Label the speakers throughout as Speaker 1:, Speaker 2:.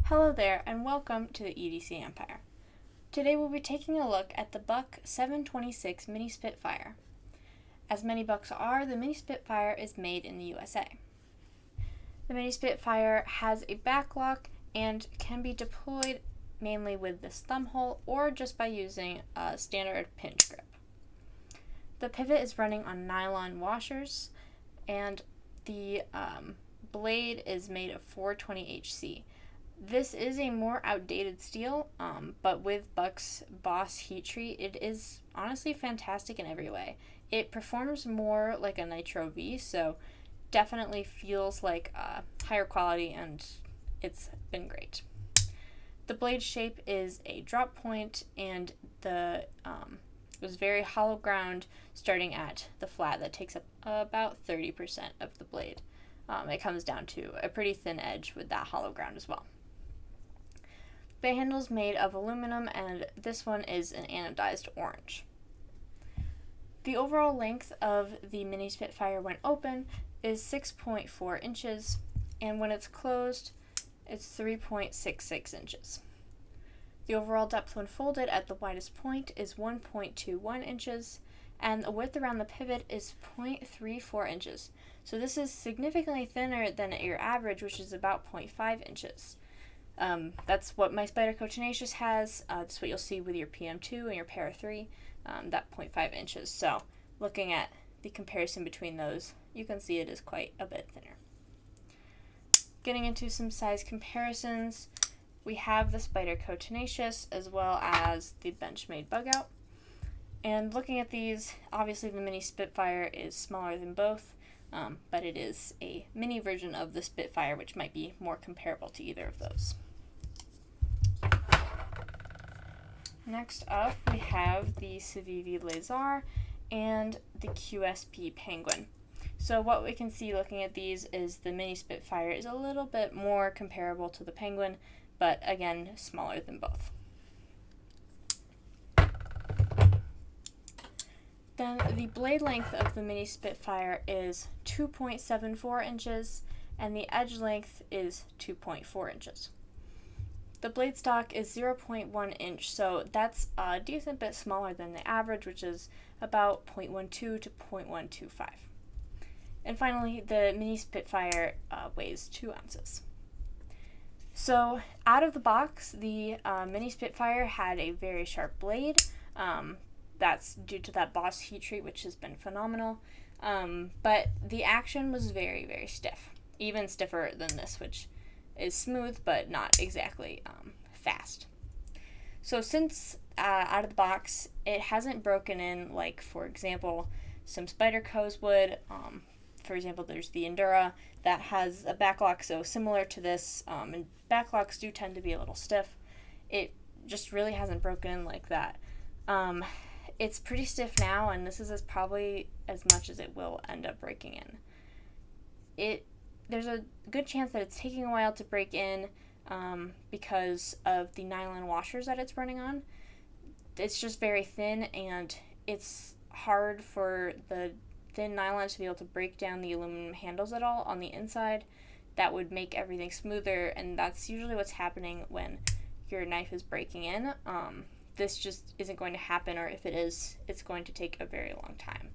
Speaker 1: Hello there, and welcome to the EDC Empire. Today we'll be taking a look at the Buck 726 Mini SpitFire. As many Bucks are, the Mini SpitFire is made in the USA. The Mini SpitFire has a backlock and can be deployed mainly with this thumb hole or just by using a standard pinch grip. The pivot is running on nylon washers, and the blade is made of 420HC. This is a more outdated steel, but with Buck's Boss heat treat, it is honestly fantastic in every way. It performs more like a Nitro V, so definitely feels like higher quality, and it's been great. The blade shape is a drop point, and it was very hollow ground, starting at the flat that takes up about 30% of the blade. It comes down to a pretty thin edge with that hollow ground as well. The handle is made of aluminum, and this one is an anodized orange. The overall length of the Mini SpitFire when open is 6.4 inches, and when it's closed, it's 3.66 inches. The overall depth when folded at the widest point is 1.21 inches, and the width around the pivot is 0.34 inches. So this is significantly thinner than your average, which is about 0.5 inches. That's what my Spyderco Tenacious has. That's what you'll see with your PM2 and your Para 3, that 0.5 inches. So looking at the comparison between those, you can see it is quite a bit thinner. Getting into some size comparisons, we have the Spyderco Tenacious as well as the Benchmade Bug Out. And looking at these, obviously the Mini SpitFire is smaller than both, but it is a mini version of the SpitFire, which might be more comparable to either of those. Next up, we have the Civivi Lézard and the QSP Penguin. So what we can see looking at these is the Mini SpitFire is a little bit more comparable to the Penguin, but again, smaller than both. Then the blade length of the Mini SpitFire is 2.74 inches, and the edge length is 2.4 inches. The blade stock is 0.1 inch, so that's a decent bit smaller than the average, which is about 0.12 to 0.125. And finally, the Mini SpitFire weighs 2 ounces. So out of the box, the Mini SpitFire had a very sharp blade. That's due to that Boss heat treat, which has been phenomenal. But the action was very, very stiff, even stiffer than this, which is smooth but not exactly fast. So since out of the box, it hasn't broken in like, for example, some Spydercos would. For example, there's the Endura that has a backlock, so similar to this, and backlocks do tend to be a little stiff. It just really hasn't broken in like that. It's pretty stiff now, and this is probably as much as it will end up breaking in. There's a good chance that it's taking a while to break in because of the nylon washers that it's running on. It's just very thin, and it's hard for the thin nylon to be able to break down the aluminum handles at all on the inside. That would make everything smoother, and that's usually what's happening when your knife is breaking in. This just isn't going to happen, or if it is, it's going to take a very long time.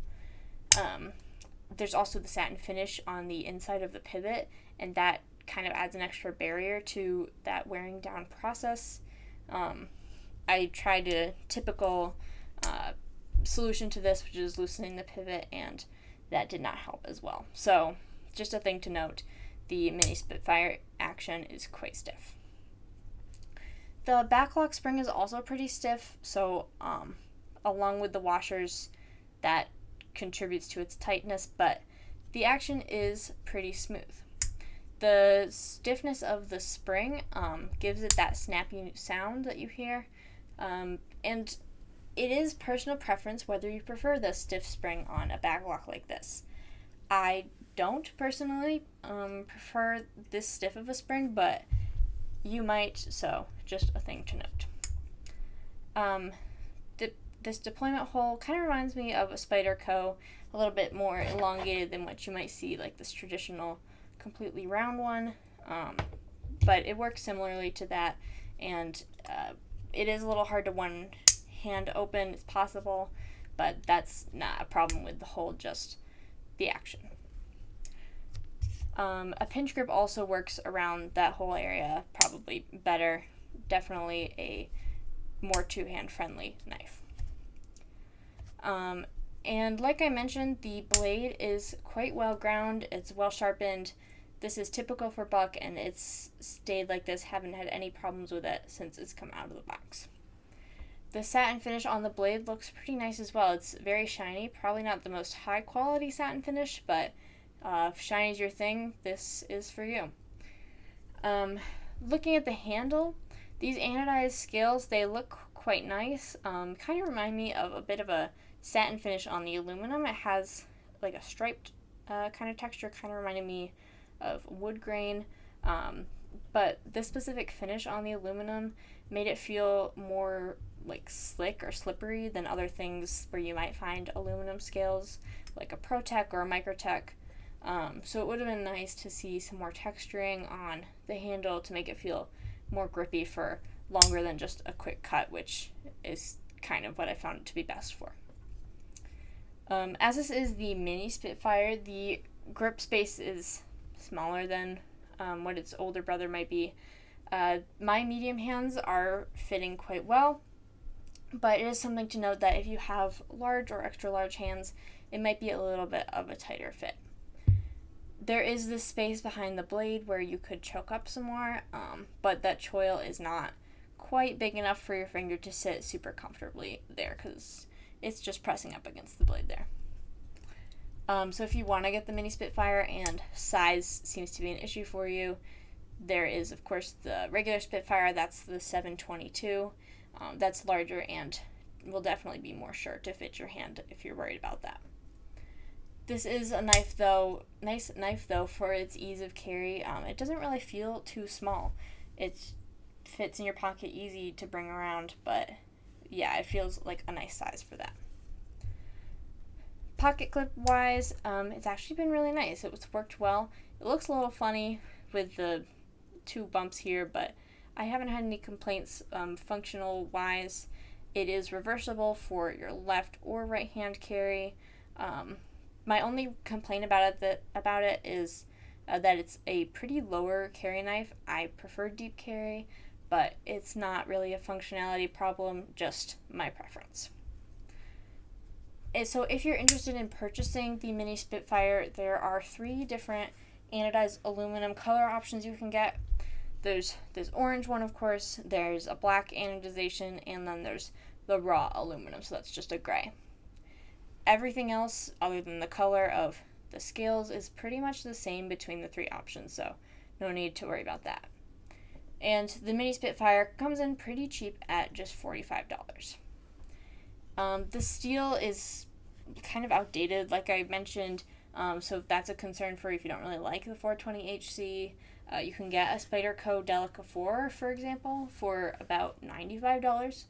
Speaker 1: There's also the satin finish on the inside of the pivot, and that kind of adds an extra barrier to that wearing down process. I tried a typical solution to this, which is loosening the pivot, and that did not help as well. So just a thing to note, the Mini SpitFire action is quite stiff. The backlock spring is also pretty stiff, so along with the washers, that contributes to its tightness, but the action is pretty smooth. The stiffness of the spring gives it that snappy sound that you hear, and it is personal preference whether you prefer the stiff spring on a backlock like this. I don't personally prefer this stiff of a spring, but you might, so just a thing to note. This deployment hole kind of reminds me of a Spyderco, a little bit more elongated than what you might see like this traditional completely round one. but it works similarly to that, and it is a little hard to one hand open. It's possible, but that's not a problem with the hold, just the action. A pinch grip also works around that whole area probably better. Definitely a more two-hand friendly knife. And like I mentioned, the blade is quite well ground. It's well sharpened. This is typical for buck, and it's stayed like this. Haven't had any problems with it since it's come out of the box. The satin finish on the blade looks pretty nice as well. It's very shiny. Probably not the most high quality satin finish, but if shiny is your thing, this is for you. Looking at the handle, these anodized scales, they look quite nice. Kind of remind me of a bit of a satin finish on the aluminum. It has like a striped kind of texture, kind of reminded me of wood grain. But this specific finish on the aluminum made it feel more like slick or slippery than other things where you might find aluminum scales, like a ProTech or a Microtech. So it would have been nice to see some more texturing on the handle to make it feel more grippy for longer than just a quick cut, which is kind of what I found it to be best for. As this is the Mini SpitFire, the grip space is smaller than what its older brother might be. My medium hands are fitting quite well, but it is something to note that if you have large or extra large hands, it might be a little bit of a tighter fit. There is this space behind the blade where you could choke up some more, but that choil is not quite big enough for your finger to sit super comfortably there because it's just pressing up against the blade there. So if you want to get the Mini SpitFire and size seems to be an issue for you, there is, of course, the regular SpitFire. That's the 722. That's larger and will definitely be more sure to fit your hand if you're worried about that. This is a nice knife though for its ease of carry. It doesn't really feel too small. It fits in your pocket easy to bring around, but yeah, it feels like a nice size for that. Pocket clip wise, it's actually been really nice. It's worked well. It looks a little funny with the two bumps here, but I haven't had any complaints functional wise. It is reversible for your left or right hand carry. My only complaint about it is that it's a pretty lower carry knife. I prefer deep carry, but it's not really a functionality problem, just my preference. And so if you're interested in purchasing the Mini SpitFire, there are 3 different anodized aluminum color options you can get. There's this orange one, of course, there's a black anodization, and then there's the raw aluminum, so that's just a gray. Everything else, other than the color of the scales, is pretty much the same between the 3 options, so no need to worry about that. And the Mini SpitFire comes in pretty cheap at just $45. The steel is kind of outdated, like I mentioned, so if that's a concern for you if you don't really like the 420HC, you can get a Spyderco Delica 4, for example, for about $95.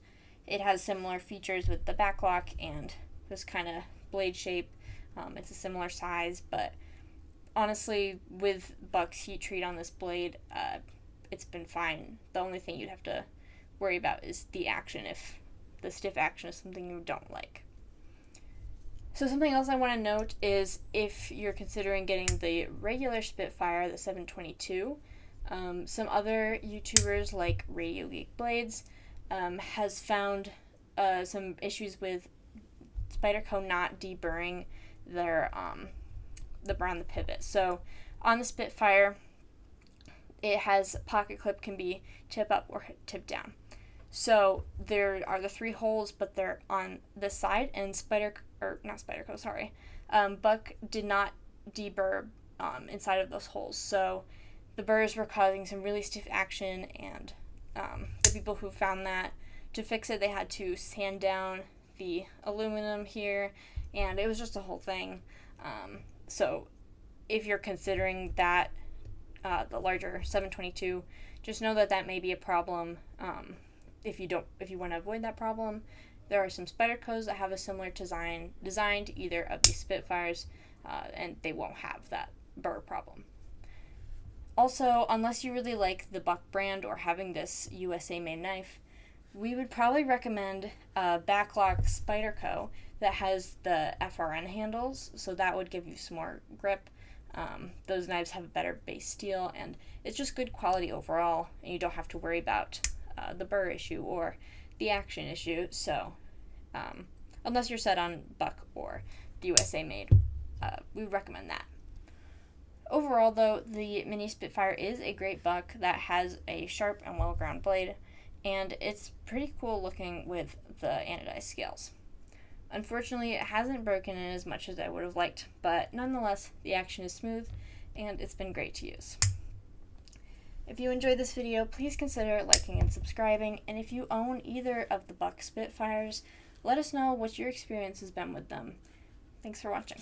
Speaker 1: It has similar features with the backlock and this kind of blade shape. It's a similar size, but honestly, with Buck's heat treat on this blade, it's been fine. The only thing you'd have to worry about is the action, if the stiff action is something you don't like. So something else I want to note is if you're considering getting the regular SpitFire, the 722, some other YouTubers like Radio Geek Blades has found some issues with Spyderco not deburring their the burr on the pivot. So on the SpitFire, it has pocket clip can be tip up or tip down. So there are the 3 holes, but they're on this side, and Buck did not deburr inside of those holes. So the burrs were causing some really stiff action, and the people who found that, to fix it, they had to sand down the aluminum here, and it was just a whole thing. So if you're considering that, the larger 722, just know that may be a problem. If you want to avoid that problem, there are some Spydercos that have a similar design to either of these SpitFires, and they won't have that burr problem. Also, unless you really like the Buck brand or having this USA made knife, we would probably recommend a backlock Spyderco that has the FRN handles, so that would give you some more grip. Those knives have a better base steel, and it's just good quality overall, and you don't have to worry about the burr issue or the action issue. So unless you're set on Buck or the USA made, we recommend that. Overall, though, the Mini SpitFire is a great buck that has a sharp and well-ground blade, and it's pretty cool looking with the anodized scales. Unfortunately, it hasn't broken in as much as I would have liked, but nonetheless, the action is smooth, and it's been great to use. If you enjoyed this video, please consider liking and subscribing, and if you own either of the Buck SpitFires, let us know what your experience has been with them. Thanks for watching.